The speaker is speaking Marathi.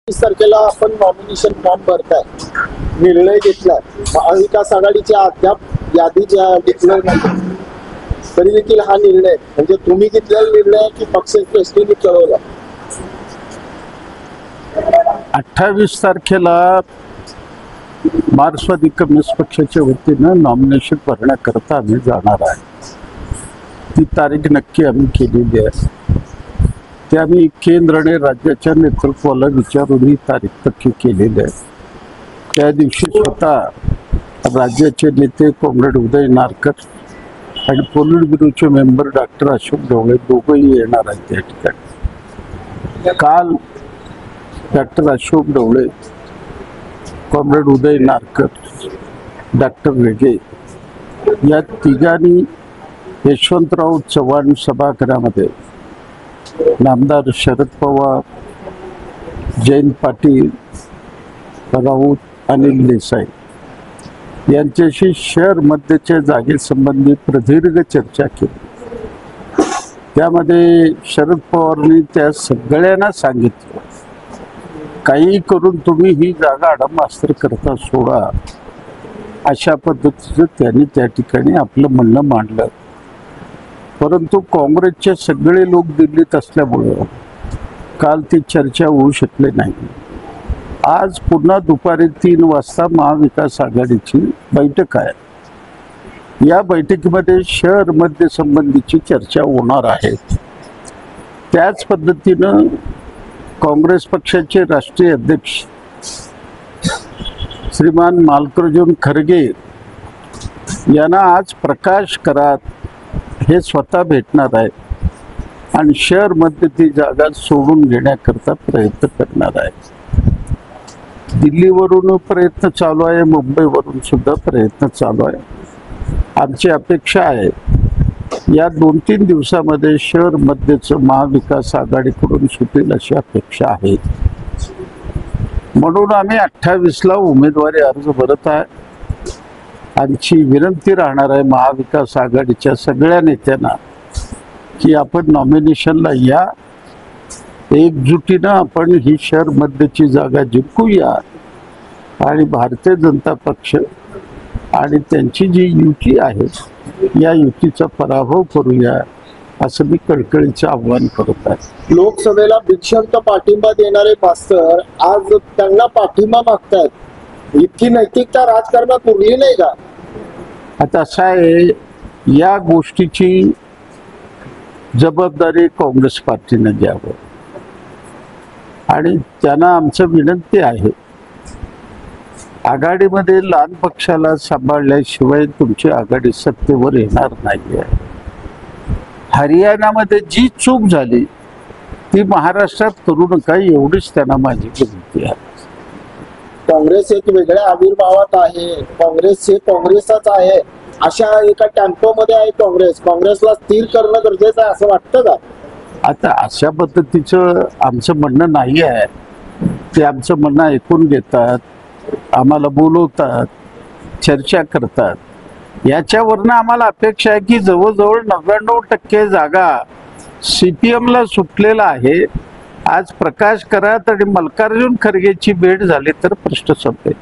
28 तारखेला आपण नॉमिनेशन फॉर्म भरताय, निर्णय घेतलाय, महाविकास आघाडीच्या अद्याप यादी डिक्लेअर नाही, तरी देखील हा निर्णय म्हणजे तुम्ही घेतलेला निर्णय की पक्षश्रेष्ठींनी कळवला? 28 तारखेला मार्क्सवादी कम्युनिस्ट पक्षाच्या वतीनं नॉमिनेशन भरण्याकरता आम्ही जाणार आहे. ती तारीख नक्की आम्ही केलेली आहे. ते आम्ही केंद्र आणि राज्याच्या नेतृत्वाला विचारून ही तारीख नक्की केलेली आहे. त्या दिवशी स्वतः राज्याचे नेते कॉम्रेड उदय नारकर आणि पोलिट ब्युरोचे मेंबर डॉक्टर अशोक ढवळे दोघंही येणार आहेत त्या ठिकाणी. काल डॉक्टर अशोक ढवळे, कॉम्रेड उदय नारकर, डॉक्टर रेगे या तिघांनी यशवंतराव चव्हाण सभागृहामध्ये नामदार शरद पवार, जयंत पाटील, राऊत, अनिल देसाई यांच्याशी शहर मध्यच्या जागेसंबंधी प्रदीर्घ चर्चा केली. त्यामध्ये शरद पवारांनी त्या सगळ्यांना सांगितलं, काही करून तुम्ही ही जागा अडमास्तर करता सोडा, अशा पद्धतीचं त्यांनी त्या ठिकाणी आपलं म्हणणं मांडलं. परंतु काँग्रेसचे सगळे लोक दिल्लीत असल्यामुळं काल ती चर्चा होऊ शकली नाही. आज पुन्हा दुपारी 3 वाजता महाविकास आघाडीची बैठक आहे. या बैठकीमध्ये शहर मध्य संबंधीची चर्चा होणार आहे. त्याच पद्धतीनं काँग्रेस पक्षाचे राष्ट्रीय अध्यक्ष श्रीमान मल्लिकार्जुन खरगे यांना आज प्रकाश करात हे स्वतः भेटणार आहेत आणि शहर मध्ये ती जागा सोडून घेण्याकरता प्रयत्न करणार आहेत. दिल्लीवरून प्रयत्न चालू आहे, मुंबईवरून सुद्धा प्रयत्न चालू आहे. आमची अपेक्षा आहे या 2-3 दिवसामध्ये शहर मध्येचं महाविकास आघाडीकडून सुटेल अशी अपेक्षा आहे. म्हणून आम्ही 28ला उमेदवारी अर्ज भरत आहे. आमची विनंती राहणार आहे महाविकास आघाडीच्या सगळ्या नेत्यांना की आपण नॉमिनेशनला या, एकजुटीनं आपण ही शहर मध्यची जागा जिंकूया आणि भारतीय जनता पक्ष आणि त्यांची जी युती आहे या युतीचा पराभव करूया असं मी कळकळीचं आव्हान करत आहे. लोकसभेला भिक्षंत पाठिंबा देणारे मास्तर आज त्यांना पाठिंबा मागतायत. इतकी नैतिकता राजकारणात उरली नाही का? आता असं आहे, या गोष्टीची जबाबदारी काँग्रेस पार्टीनं घ्यावं आणि त्यांना आमचं विनंती आहे, आघाडीमध्ये लहान पक्षाला सांभाळल्याशिवाय तुमची आघाडी सत्तेवर येणार नाही आहे. हरियाणामध्ये जी चूक झाली ती महाराष्ट्रात करू नका, एवढीच त्यांना माझी विनंती आहे. काँग्रेस एक वेगळ्या आविर्भावात आहे, काँग्रेसच आहे, अशा एका टेम्पोमध्ये आहे काँग्रेस. काँग्रेसला स्थिर करणं गरजेचं आहे असं वाटतं का? आता अशा पद्धतीचं आमचं म्हणणं नाही आहे. ते आमचं म्हणणं ऐकून घेतात, आम्हाला बोलवतात, चर्चा करतात. याच्यावरनं आम्हाला अपेक्षा आहे की जवळजवळ 99% जागा CPMला सुटलेला आहे. आज प्रकाश करात आणि मल्लिकार्जुन खरगेची भेट झाली तर प्रश्न संपेल.